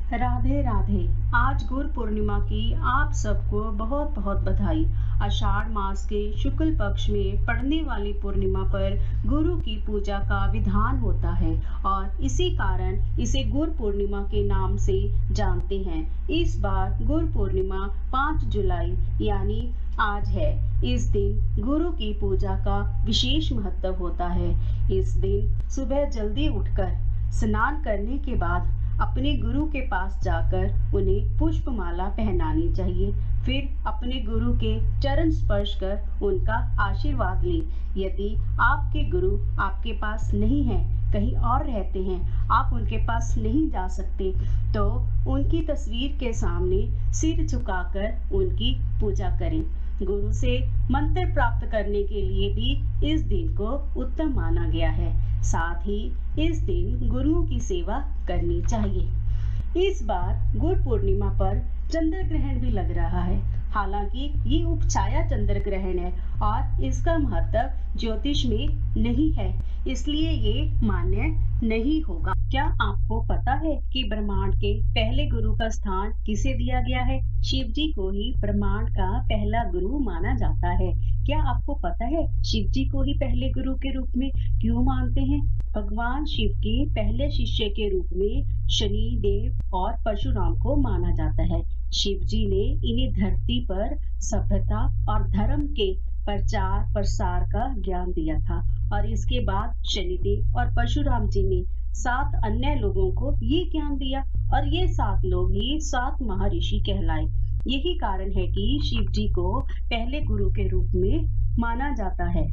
राधे राधे। आज गुरु पूर्णिमा की आप सबको बहुत बहुत बधाई। आषाढ़ मास के शुक्ल पक्ष में पड़ने वाली पूर्णिमा पर गुरु की पूजा का विधान होता है और इसी कारण इसे गुरु पूर्णिमा के नाम से जानते हैं। इस बार गुरु पूर्णिमा 5 जुलाई यानी आज है। इस दिन गुरु की पूजा का विशेष महत्व होता है। इस दिन सुबह जल्दी उठकर स्नान करने के बाद अपने गुरु के पास जाकर उन्हें पुष्पमाला पहनानी चाहिए। फिर अपने गुरु के चरण स्पर्श कर उनका आशीर्वाद लें। यदि आपके गुरु आपके पास नहीं हैं, कहीं और रहते हैं, आप उनके पास नहीं जा सकते, तो उनकी तस्वीर के सामने सिर झुकाकर उनकी पूजा करें। गुरु से मंत्र प्राप्त करने के लिए भी इस दिन को उत्तम माना गया है। साथ ही इस दिन गुरुओं की सेवा करनी चाहिए। इस बार गुरु पूर्णिमा पर चंद्र ग्रहण भी लग रहा है। हालांकि ये उपछाया चंद्र ग्रहण है और इसका महत्व ज्योतिष में नहीं है, इसलिए ये मान्य नहीं होगा। क्या आपको पता है कि ब्रह्मांड के पहले गुरु का स्थान किसे दिया गया है? शिव जी को ही ब्रह्मांड का पहला गुरु माना जाता है। क्या आपको पता है शिव जी को ही पहले गुरु के रूप में क्यों मानते हैं? भगवान शिव के पहले शिष्य के रूप में शनि देव और परशुराम को माना जाता है। शिव जी ने इन्हें धरती पर सभ्यता और धर्म के प्रचार प्रसार का ज्ञान दिया था और इसके बाद शनिदेव और परशुराम जी ने 7 अन्य लोगों को ये ज्ञान दिया और ये 7 लोग ही 7 महर्षि कहलाए। यही कारण है कि शिव जी को पहले गुरु के रूप में माना जाता है।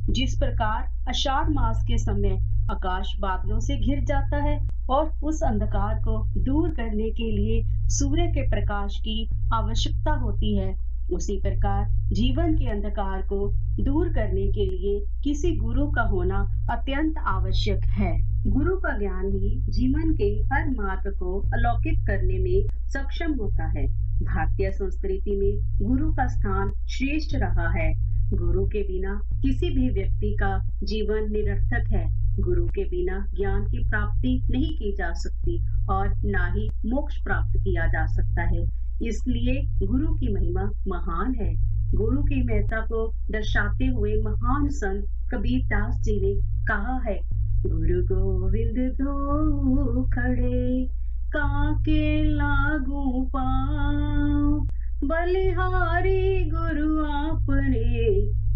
जिस प्रकार आषाढ़ मास के समय आकाश बादलों से घिर जाता है और उस अंधकार को दूर करने के लिए सूर्य के प्रकाश की आवश्यकता होती है, उसी प्रकार जीवन के अंधकार को दूर करने के लिए किसी गुरु का होना अत्यंत आवश्यक है। गुरु का ज्ञान ही जीवन के हर मार्ग को अलौकिक करने में सक्षम होता है। भारतीय संस्कृति में गुरु का स्थान श्रेष्ठ रहा है। गुरु के बिना किसी भी व्यक्ति का जीवन निरर्थक है। गुरु के बिना ज्ञान की प्राप्ति नहीं की जा सकती और ना ही मोक्ष प्राप्त किया जा सकता है। इसलिए गुरु की महिमा महान है। गुरु की महत्ता को दर्शाते हुए महान संत कबीरदास जी ने कहा है, गुरु गोविंद दो खड़े काके लागू पाँव, बलिहारी गुरु आपने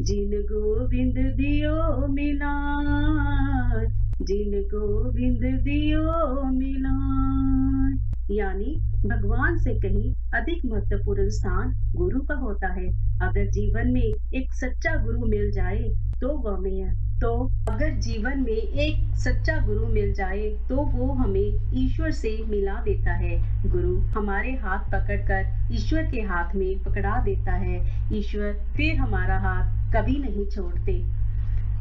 जिन गोविंद दियो मिलाय, जिन गोविंद दियो मिलाय। यानी भगवान से कहीं अधिक महत्वपूर्ण स्थान गुरु का होता है। अगर जीवन में एक सच्चा गुरु मिल जाए तो वो हमें ईश्वर से मिला देता है। गुरु हमारे हाथ पकड़कर ईश्वर के हाथ में पकड़ा देता है। ईश्वर फिर हमारा हाथ कभी नहीं छोड़ते।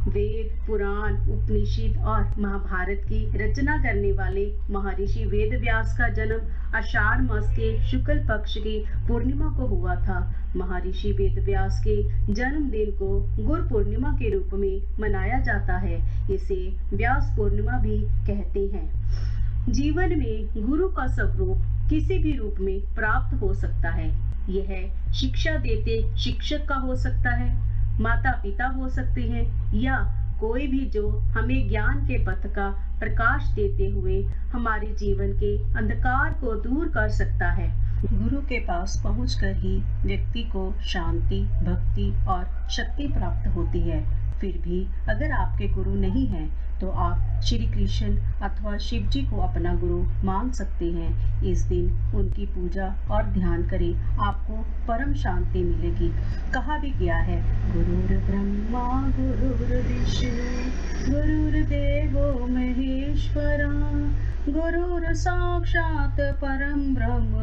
वेद, पुराण, उपनिषद और महाभारत की रचना करने वाले महर्षि वेद व्यास का जन्म आषाढ़ मास के शुक्ल पक्ष की पूर्णिमा को हुआ था। महर्षि वेद व्यास के जन्मदिन को गुरु पूर्णिमा के रूप में मनाया जाता है। इसे व्यास पूर्णिमा भी कहते हैं। जीवन में गुरु का स्वरूप किसी भी रूप में प्राप्त हो सकता है। यह शिक्षा देते शिक्षक का हो सकता है, माता पिता हो सकते हैं या कोई भी जो हमें ज्ञान के पथ का प्रकाश देते हुए हमारे जीवन के अंधकार को दूर कर सकता है। गुरु के पास पहुंचकर ही व्यक्ति को शांति, भक्ति और शक्ति प्राप्त होती है। फिर भी अगर आपके गुरु नहीं हैं तो आप श्री कृष्ण अथवा शिव जी को अपना गुरु मान सकते हैं। इस दिन उनकी पूजा और ध्यान करें, आपको परम शांति मिलेगी। कहा भी गया है, गुरुर् ब्रह्मा गुरुर्विष्णु गुरुर्देवो महेश्वरा गुरुर् साक्षात् परम ब्रह्म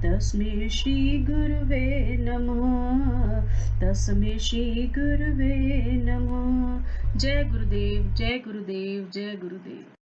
तस्मै श्री गुरुवे नमः, तस्मै श्री गुरुवे नमः। जय गुरुदेव, जय गुरुदेव, जय गुरुदेव।